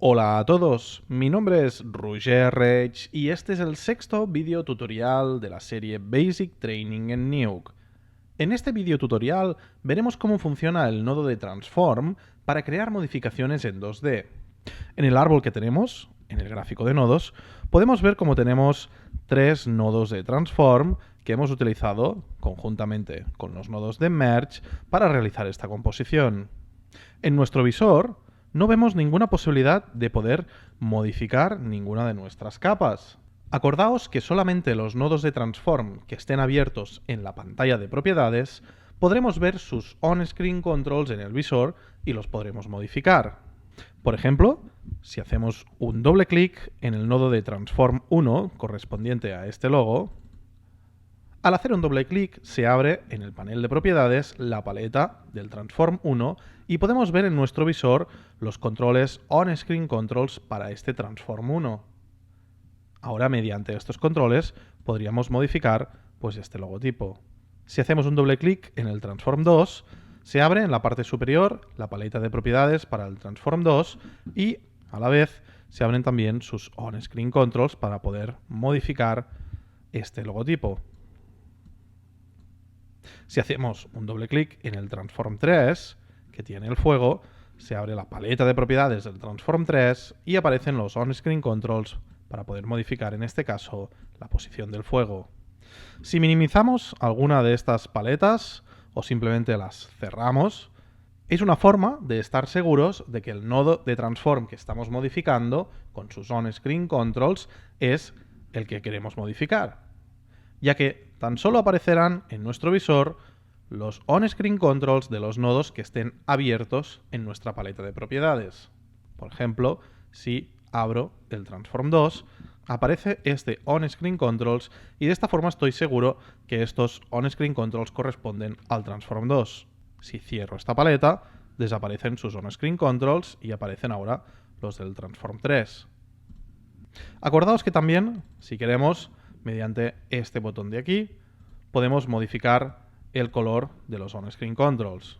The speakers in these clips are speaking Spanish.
Hola a todos, mi nombre es Roger Reig y este es el sexto vídeo tutorial de la serie Basic Training en Nuke. En este vídeo tutorial veremos cómo funciona el nodo de Transform para crear modificaciones en 2D. En el árbol que tenemos, en el gráfico de nodos, podemos ver cómo tenemos tres nodos de Transform que hemos utilizado conjuntamente con los nodos de Merge para realizar esta composición. En nuestro visor no vemos ninguna posibilidad de poder modificar ninguna de nuestras capas. Acordaos que solamente los nodos de Transform que estén abiertos en la pantalla de propiedades podremos ver sus on-screen controls en el visor y los podremos modificar. Por ejemplo, si hacemos un doble clic en el nodo de Transform 1 correspondiente a este logo, al hacer un doble clic se abre en el panel de propiedades la paleta del Transform 1 y podemos ver en nuestro visor los controles On-Screen Controls para este Transform 1. Ahora, mediante estos controles, podríamos modificar pues este logotipo. Si hacemos un doble clic en el Transform 2, se abre en la parte superior la paleta de propiedades para el Transform 2 y, a la vez, se abren también sus On-Screen Controls para poder modificar este logotipo. Si hacemos un doble clic en el Transform 3, que tiene el fuego, se abre la paleta de propiedades del Transform 3 y aparecen los On-Screen Controls para poder modificar, en este caso, la posición del fuego. Si minimizamos alguna de estas paletas o simplemente las cerramos, es una forma de estar seguros de que el nodo de Transform que estamos modificando con sus On-Screen Controls es el que queremos modificar, ya que tan solo aparecerán en nuestro visor los on-screen controls de los nodos que estén abiertos en nuestra paleta de propiedades. Por ejemplo, si abro el Transform 2, aparece este on-screen controls y de esta forma estoy seguro que estos on-screen controls corresponden al Transform 2. Si cierro esta paleta, desaparecen sus on-screen controls y aparecen ahora los del Transform 3. Acordaos que también, si queremos, mediante este botón de aquí, podemos modificar el color de los on-screen controls.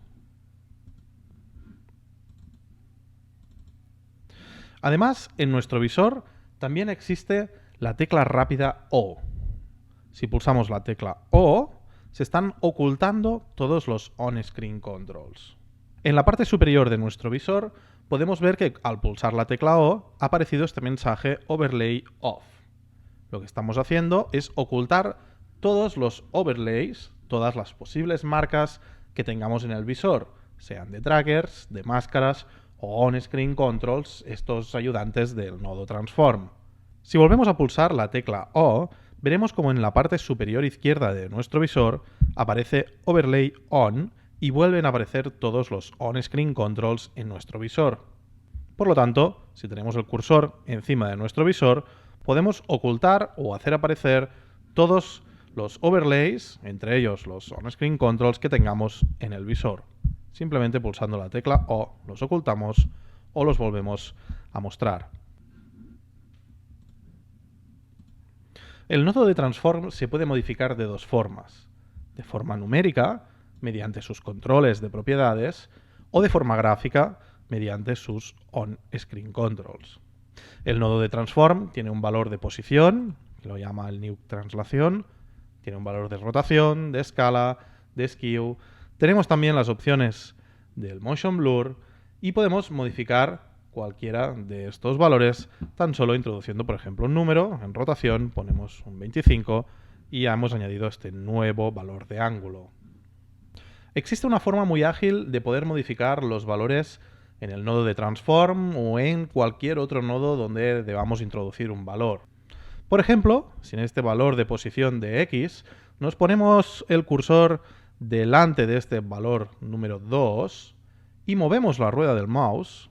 Además, en nuestro visor también existe la tecla rápida O. Si pulsamos la tecla O, se están ocultando todos los on-screen controls. En la parte superior de nuestro visor podemos ver que al pulsar la tecla O ha aparecido este mensaje Overlay Off. Lo que estamos haciendo es ocultar todos los overlays, todas las posibles marcas que tengamos en el visor, sean de trackers, de máscaras o on-screen controls, estos ayudantes del nodo Transform. Si volvemos a pulsar la tecla O, veremos como en la parte superior izquierda de nuestro visor aparece Overlay On y vuelven a aparecer todos los on-screen controls en nuestro visor. Por lo tanto, si tenemos el cursor encima de nuestro visor, podemos ocultar o hacer aparecer todos los overlays, entre ellos los on-screen controls que tengamos en el visor. Simplemente pulsando la tecla O los ocultamos o los volvemos a mostrar. El nodo de Transform se puede modificar de dos formas. De forma numérica, mediante sus controles de propiedades, o de forma gráfica, mediante sus on-screen controls. El nodo de Transform tiene un valor de posición, que lo llama el Nuke Translación, tiene un valor de rotación, de escala, de skew. Tenemos también las opciones del Motion Blur y podemos modificar cualquiera de estos valores tan solo introduciendo, por ejemplo, un número. En rotación ponemos un 25 y ya hemos añadido este nuevo valor de ángulo. Existe una forma muy ágil de poder modificar los valores en el nodo de Transform o en cualquier otro nodo donde debamos introducir un valor. Por ejemplo, si en este valor de posición de X nos ponemos el cursor delante de este valor número 2 y movemos la rueda del mouse,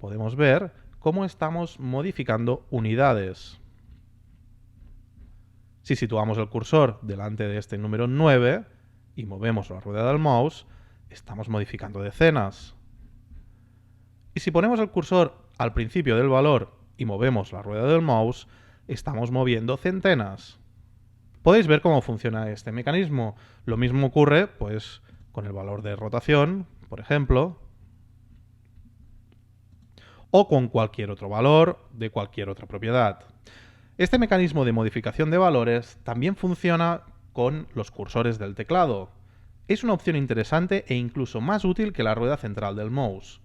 podemos ver cómo estamos modificando unidades. Si situamos el cursor delante de este número 9 y movemos la rueda del mouse, estamos modificando decenas. Y si ponemos el cursor al principio del valor y movemos la rueda del mouse, estamos moviendo centenas. Podéis ver cómo funciona este mecanismo. Lo mismo ocurre, pues, con el valor de rotación, por ejemplo, o con cualquier otro valor de cualquier otra propiedad. Este mecanismo de modificación de valores también funciona con los cursores del teclado. Es una opción interesante e incluso más útil que la rueda central del mouse.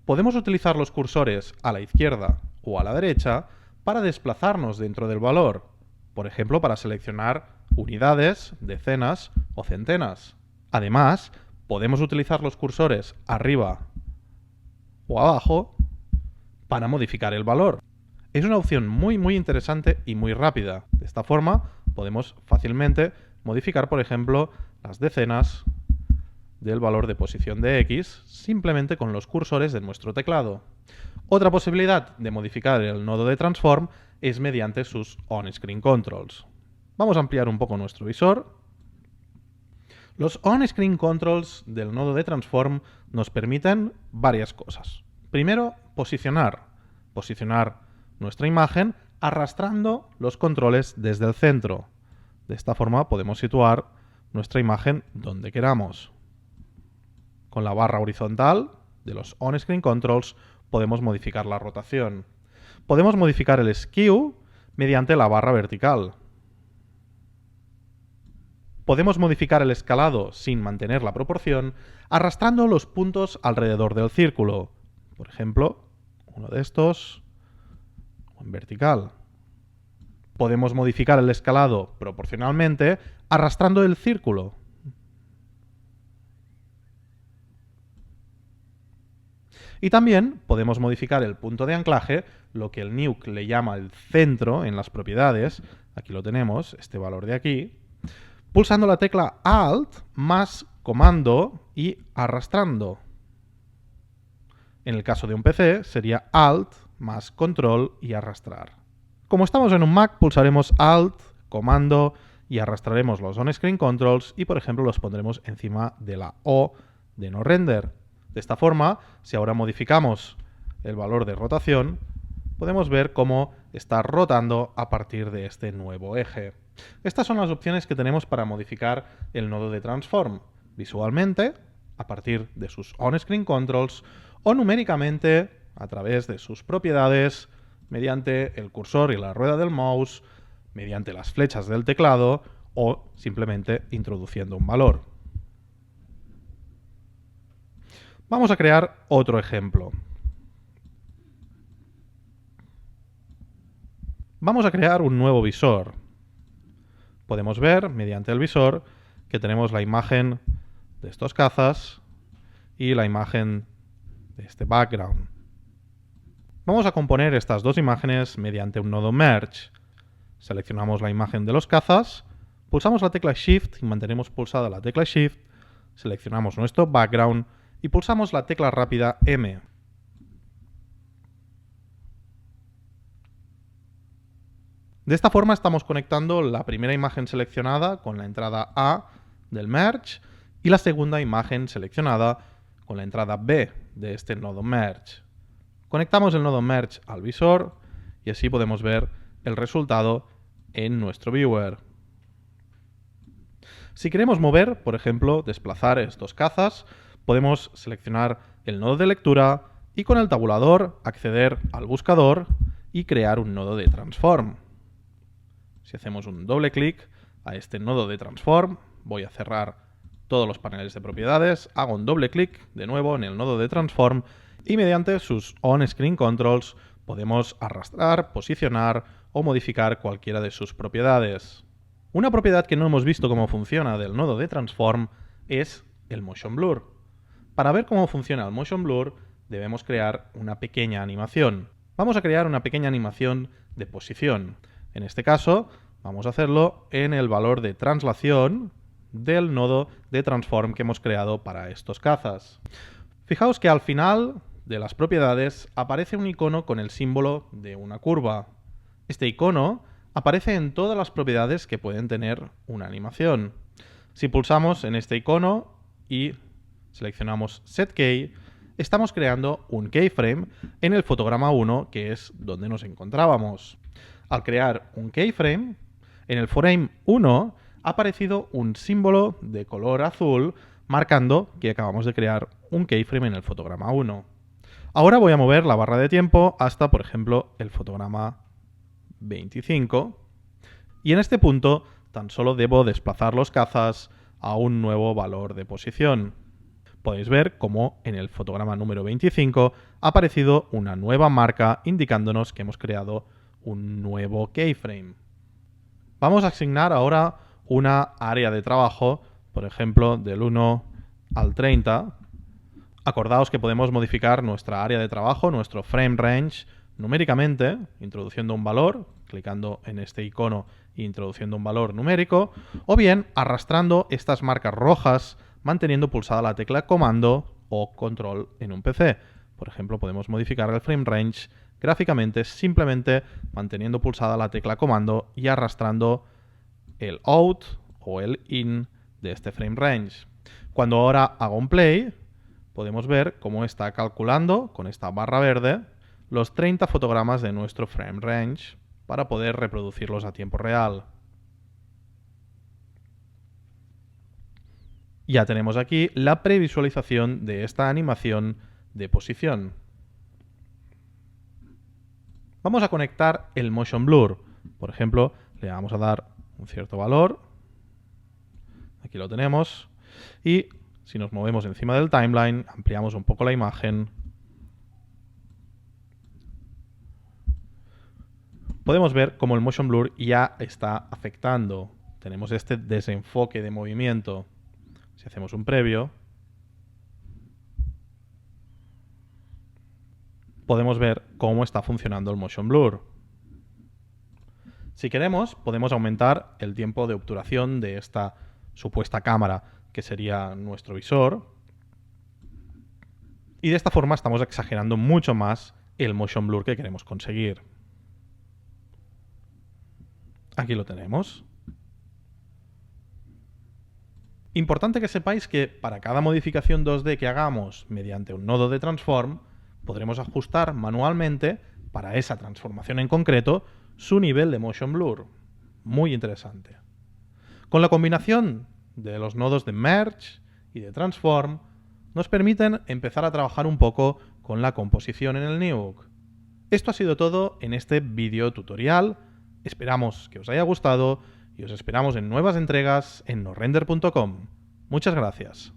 Podemos utilizar los cursores a la izquierda o a la derecha para desplazarnos dentro del valor, por ejemplo para seleccionar unidades, decenas o centenas. Además, podemos utilizar los cursores arriba o abajo para modificar el valor. Es una opción muy interesante y muy rápida. De esta forma podemos fácilmente modificar, por ejemplo, las decenas del valor de posición de X simplemente con los cursores de nuestro teclado. Otra posibilidad de modificar el nodo de transform es mediante sus on-screen controls. Vamos a ampliar un poco nuestro visor. Los on-screen controls del nodo de transform nos permiten varias cosas. Primero, posicionar nuestra imagen arrastrando los controles desde el centro. De esta forma podemos situar nuestra imagen donde queramos. Con la barra horizontal de los on-screen controls podemos modificar la rotación. Podemos modificar el skew mediante la barra vertical. Podemos modificar el escalado sin mantener la proporción arrastrando los puntos alrededor del círculo. Por ejemplo, uno de estos en vertical. Podemos modificar el escalado proporcionalmente arrastrando el círculo. Y también podemos modificar el punto de anclaje, lo que el Nuke le llama el centro en las propiedades. Aquí lo tenemos, este valor de aquí. Pulsando la tecla Alt más comando y arrastrando. En el caso de un PC sería Alt más control y arrastrar. Como estamos en un Mac, pulsaremos Alt, comando y arrastraremos los on-screen controls y, por ejemplo, los pondremos encima de la O de no render. De esta forma, si ahora modificamos el valor de rotación, podemos ver cómo está rotando a partir de este nuevo eje. Estas son las opciones que tenemos para modificar el nodo de transform, visualmente, a partir de sus on-screen controls, o numéricamente, a través de sus propiedades, mediante el cursor y la rueda del mouse, mediante las flechas del teclado, o simplemente introduciendo un valor. Vamos a crear otro ejemplo. Vamos a crear un nuevo visor. Podemos ver, mediante el visor, que tenemos la imagen de estos cazas y la imagen de este background. Vamos a componer estas dos imágenes mediante un nodo Merge. Seleccionamos la imagen de los cazas, pulsamos la tecla Shift y mantenemos pulsada la tecla Shift, seleccionamos nuestro background y pulsamos la tecla rápida M. De esta forma estamos conectando la primera imagen seleccionada con la entrada A del Merge y la segunda imagen seleccionada con la entrada B de este nodo Merge. Conectamos el nodo Merge al visor y así podemos ver el resultado en nuestro viewer. Si queremos mover, por ejemplo, desplazar estos cazas, podemos seleccionar el nodo de lectura y con el tabulador acceder al buscador y crear un nodo de transform. Si hacemos un doble clic a este nodo de transform, voy a cerrar todos los paneles de propiedades, hago un doble clic de nuevo en el nodo de transform y mediante sus on-screen controls podemos arrastrar, posicionar o modificar cualquiera de sus propiedades. Una propiedad que no hemos visto cómo funciona del nodo de transform es el motion blur. Para ver cómo funciona el motion blur debemos crear una pequeña animación. Vamos a crear una pequeña animación de posición. En este caso, vamos a hacerlo en el valor de translación del nodo de transform que hemos creado para estos cazas. Fijaos que al final de las propiedades aparece un icono con el símbolo de una curva. Este icono aparece en todas las propiedades que pueden tener una animación. Si pulsamos en este icono y seleccionamos Set Key, estamos creando un keyframe en el fotograma 1, que es donde nos encontrábamos. Al crear un keyframe, en el frame 1 ha aparecido un símbolo de color azul marcando que acabamos de crear un keyframe en el fotograma 1. Ahora voy a mover la barra de tiempo hasta, por ejemplo, el fotograma 25. Y en este punto tan solo debo desplazar los cazas a un nuevo valor de posición. Podéis ver cómo en el fotograma número 25 ha aparecido una nueva marca indicándonos que hemos creado un nuevo keyframe. Vamos a asignar ahora una área de trabajo, por ejemplo, del 1 al 30. Acordaos que podemos modificar nuestra área de trabajo, nuestro frame range, numéricamente, introduciendo un valor, clicando en este icono e introduciendo un valor numérico, o bien arrastrando estas marcas rojas manteniendo pulsada la tecla comando o control en un PC. Por ejemplo, podemos modificar el frame range gráficamente simplemente manteniendo pulsada la tecla comando y arrastrando el out o el in de este frame range. Cuando ahora hago un play, podemos ver cómo está calculando con esta barra verde los 30 fotogramas de nuestro frame range para poder reproducirlos a tiempo real. Ya tenemos aquí la previsualización de esta animación de posición. Vamos a conectar el motion blur. Por ejemplo, le vamos a dar un cierto valor. Aquí lo tenemos. Y si nos movemos encima del timeline, ampliamos un poco la imagen, podemos ver cómo el motion blur ya está afectando. Tenemos este desenfoque de movimiento. Si hacemos un previo, podemos ver cómo está funcionando el motion blur. Si queremos, podemos aumentar el tiempo de obturación de esta supuesta cámara, que sería nuestro visor. Y de esta forma estamos exagerando mucho más el motion blur que queremos conseguir. Aquí lo tenemos. Importante que sepáis que para cada modificación 2D que hagamos mediante un nodo de transform, podremos ajustar manualmente, para esa transformación en concreto, su nivel de motion blur. Muy interesante. Con la combinación de los nodos de merge y de transform, nos permiten empezar a trabajar un poco con la composición en el Nuke. Esto ha sido todo en este vídeo tutorial. Esperamos que os haya gustado y os esperamos en nuevas entregas en norrender.com. Muchas gracias.